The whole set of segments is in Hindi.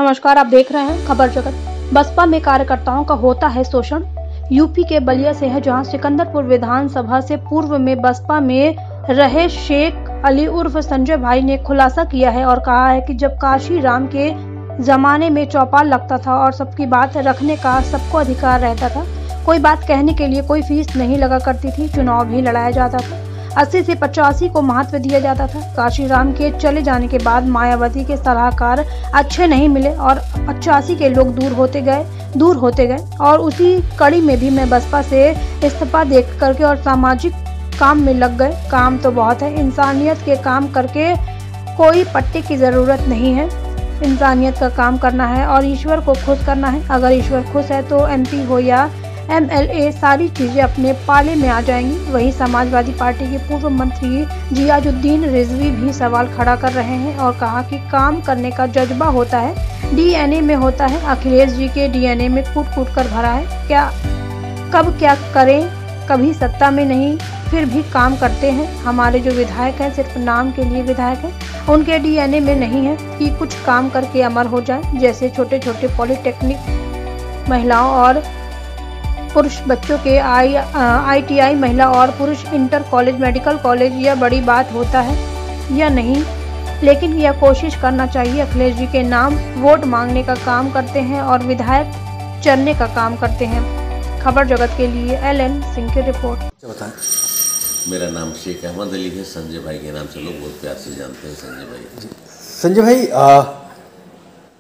नमस्कार, आप देख रहे हैं खबर जगत। बसपा में कार्यकर्ताओं का होता है शोषण। यूपी के बलिया से है, जहां सिकंदरपुर विधानसभा से पूर्व में बसपा में रहे शेख अली उर्फ संजय भाई ने खुलासा किया है और कहा है कि जब काशी राम के जमाने में चौपाल लगता था और सबकी बात रखने का सबको अधिकार रहता था, कोई बात कहने के लिए कोई फीस नहीं लगा करती थी, चुनाव भी लड़ाया जाता था, 80 से 85 को महत्व दिया जाता था। काशीराम के चले जाने के बाद मायावती के सलाहकार अच्छे नहीं मिले और 85 के लोग दूर होते गए और उसी कड़ी में भी मैं बसपा से इस्तीफा दे करके और सामाजिक काम में लग गए। काम तो बहुत है, इंसानियत के काम करके कोई पट्टी की जरूरत नहीं है। इंसानियत का काम करना है और ईश्वर को खुश करना है। अगर ईश्वर खुश है तो एमपी हो या एमएलए, सारी चीजें अपने पाले में आ जाएंगी। वही समाजवादी पार्टी के पूर्व मंत्री जियाजुद्दीन रिजवी भी सवाल खड़ा कर रहे हैं और कहा कि काम करने का जज्बा होता है, डीएनए में होता है। अखिलेश जी के डीएनए में कूट कूट कर भरा है। क्या करें, कभी सत्ता में नहीं फिर भी काम करते हैं। हमारे जो विधायक हैं सिर्फ नाम के लिए विधायक हैं, उनके डीएनए में नहीं है कि कुछ काम करके अमर हो जाए। जैसे छोटे छोटे पॉलिटेक्निक महिलाओं और पुरुष बच्चों के ITI महिला और पुरुष इंटर कॉलेज, मेडिकल कॉलेज, यह बड़ी बात होता है या नहीं, लेकिन यह कोशिश करना चाहिए। अखिलेश जी के नाम वोट मांगने का काम करते हैं और विधायक चरने का काम करते हैं। खबर जगत के लिए LN सिंह की रिपोर्ट। बताएं। मेरा नाम शेख अहमद अली है, संजय भाई के नाम से लोग बहुत प्यार से जानते हैं। संजय भाई। संजय भाई,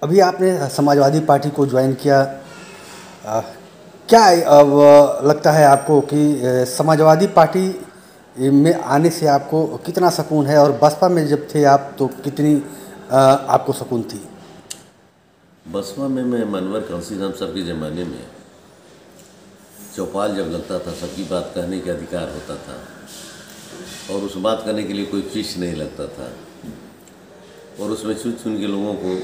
अभी आपने समाजवादी पार्टी को ज्वाइन किया, क्या अब लगता है आपको कि समाजवादी पार्टी में आने से आपको कितना सुकून है, और बसपा में जब थे आप तो कितनी आपको सुकून थी? बसपा में मैं मनवर कांसीराम सर के ज़माने में चौपाल जब लगता था, सबकी बात कहने का अधिकार होता था और उस बात करने के लिए कोई फीस नहीं लगता था और उसमें चुन के लोगों को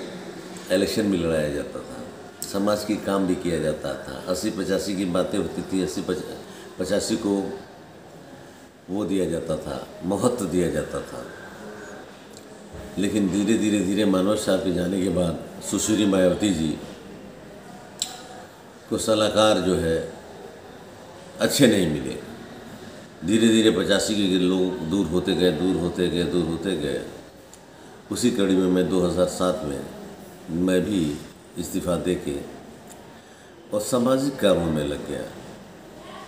इलेक्शन में लड़ाया जाता था, समाज की काम भी किया जाता था। 80-85 की बातें होती थी, 80-85 को वो दिया जाता था, महत्व दिया जाता था। लेकिन धीरे धीरे मनोज साहब के जाने के बाद सुश्री मायावती जी को सलाहकार जो है अच्छे नहीं मिले। धीरे धीरे 85 के लोग दूर होते गए। उसी कड़ी में मैं 2007 में मैं भी इस्तीफ़ा दे के और सामाजिक कामों में लग गया।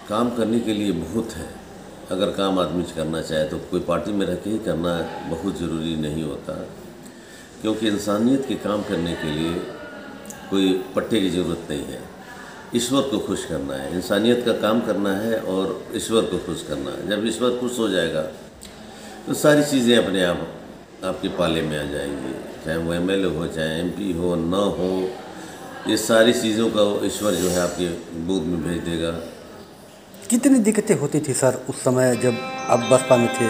काम करने के लिए बहुत है, अगर काम आदमी करना चाहे तो कोई पार्टी में रह के ही करना बहुत ज़रूरी नहीं होता, क्योंकि इंसानियत के काम करने के लिए कोई पट्टे की ज़रूरत नहीं है। ईश्वर को खुश करना है, इंसानियत का काम करना है और ईश्वर को खुश करना है। जब ईश्वर खुश हो जाएगा तो सारी चीज़ें अपने आप आपके पाले में आ जाएंगी, चाहे वो MLA हो, चाहे MP हो, ना हो, ये सारी चीज़ों का ईश्वर जो है आपके गोद में भेज देगा। कितनी दिक्कतें होती थी सर उस समय जब आप बसपा में थे?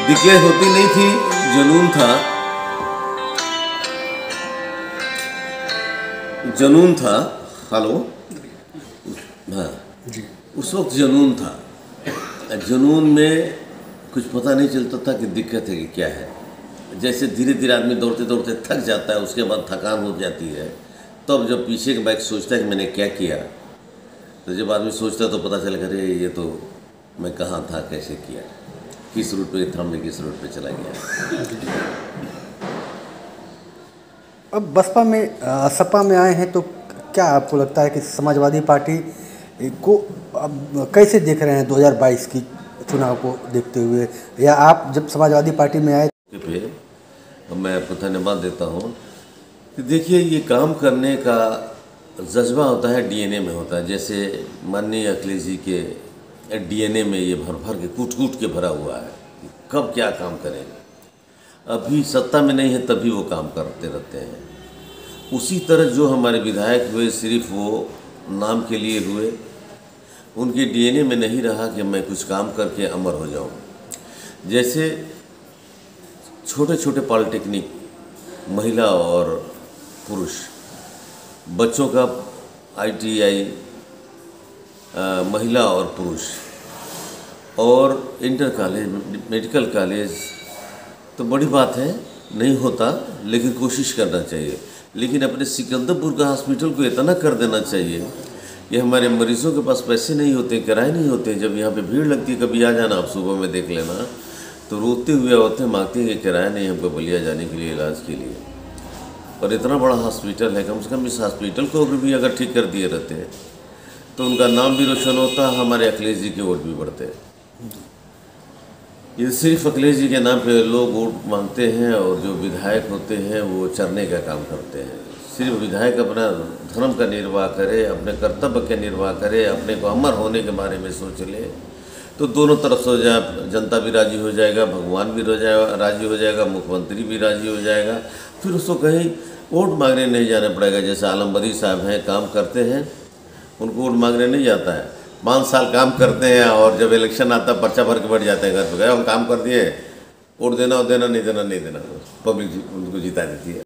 दिक्कतें होती नहीं थी, जुनून था। हेलो, हाँ जी, उस वक्त जुनून था। जुनून में कुछ पता नहीं चलता था कि दिक्कत है कि क्या है। जैसे धीरे धीरे आदमी दौड़ते थक जाता है, उसके बाद थकान हो जाती है, तब जब पीछे के बैक सोचता है कि मैंने क्या किया, तो जब आदमी सोचता है तो पता चल अरे ये तो मैं कहाँ था, कैसे किया, किस रूट पे था, मैं किस रूट पे चला गया। अब बसपा में सपा में आए हैं तो क्या आपको लगता है कि समाजवादी पार्टी को अब कैसे देख रहे हैं 2022 की चुनाव को देखते हुए, या आप जब समाजवादी पार्टी में आए? पे मैं आपको धन्यवाद देता हूँ कि देखिए, ये काम करने का जज्बा होता है, डीएनए में होता है। जैसे माननीय अखिलेश जी के डीएनए में ये भर के कूट के भरा हुआ है कि कब क्या काम करें। अभी सत्ता में नहीं है तभी वो काम करते रहते हैं। उसी तरह जो हमारे विधायक हुए सिर्फ वो नाम के लिए हुए, उनके डीएनए में नहीं रहा कि मैं कुछ काम करके अमर हो जाऊं। जैसे छोटे छोटे पॉलिटेक्निक महिला और पुरुष बच्चों का ITI महिला और पुरुष, और इंटर कॉलेज, मेडिकल कॉलेज, तो बड़ी बात है, नहीं होता लेकिन कोशिश करना चाहिए। लेकिन अपने सिकंदरपुर का हॉस्पिटल को इतना कर देना चाहिए कि हमारे मरीज़ों के पास पैसे नहीं होते, किराए नहीं होते। जब यहाँ पे भीड़ लगती है, कभी आ जाना आप सुबह में देख लेना, तो रोते हुए औरतें मांगती हैं कि किराया नहीं हमको बलिया जाने के लिए, इलाज के लिए। और इतना बड़ा हॉस्पिटल है, कम से कम इस हॉस्पिटल को भी अगर ठीक कर दिए रहते हैं तो उनका नाम भी रोशन होता, हमारे अखिलेश जी के वोट भी बढ़ते। ये सिर्फ अखिलेश जी के नाम पे लोग वोट मांगते हैं और जो विधायक होते हैं वो चरने का काम करते हैं। सिर्फ विधायक अपना धर्म का निर्वाह करे, अपने कर्तव्य का निर्वाह करे, अपने को अमर होने के बारे में सोच ले, तो दोनों तरफ से हो जाए, जनता भी राजी हो जाएगा, भगवान भी राजी हो जाएगा, मुख्यमंत्री भी राजी हो जाएगा। फिर उसको कहीं वोट मांगने नहीं जाना पड़ेगा। जैसे आलम बरी साहब हैं, काम करते हैं, उनको वोट मांगने नहीं जाता है। 5 साल काम करते हैं और जब इलेक्शन आता है पर्चा भर के बैठ जाते हैं घर पे, गए हम काम कर दिए, वोट देना और देना नहीं देना, पब्लिक उनको जिता देती है।